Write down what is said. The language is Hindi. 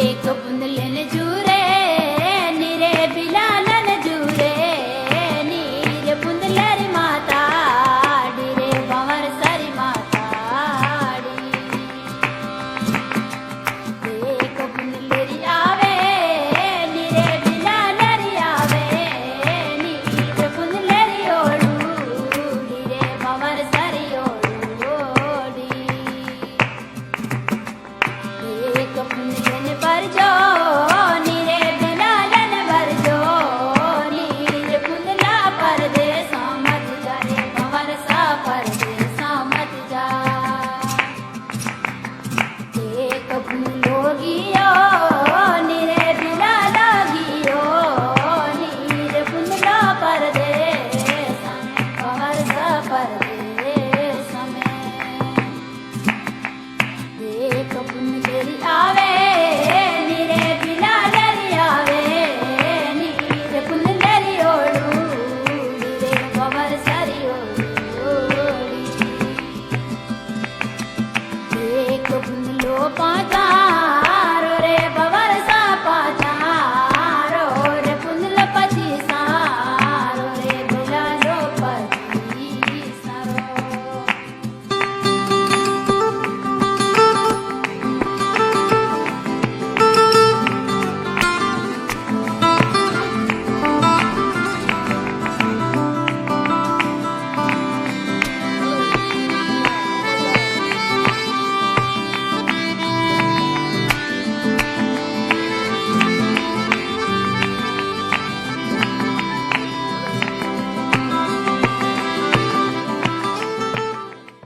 एक बुंदलन जूरे नीरे बिलालन जूरे नीर बुंदलरी माता डीरे भंवर सारी माता एक बुंदलरी आवे नीरे बिलालरी आवे नीर बुंदलरी ओडू डीरे भंवर सारी ओडी एक बुंदलन भरजो नीरे बिलालन भरजो नीर बुंदला परदेसा मत जा रे भंवर सा परदेसा मत जा एक बुंदलो गियो नीरे बिलाला गियो नीर बुंदला परदेसा भंवर सा परदेसा में एक बुंदली आवे नीरे बिलालरी आवे नीर बुंदलरी ओडू डीरे भंवर सारी ओडी एक बुंदलो पाता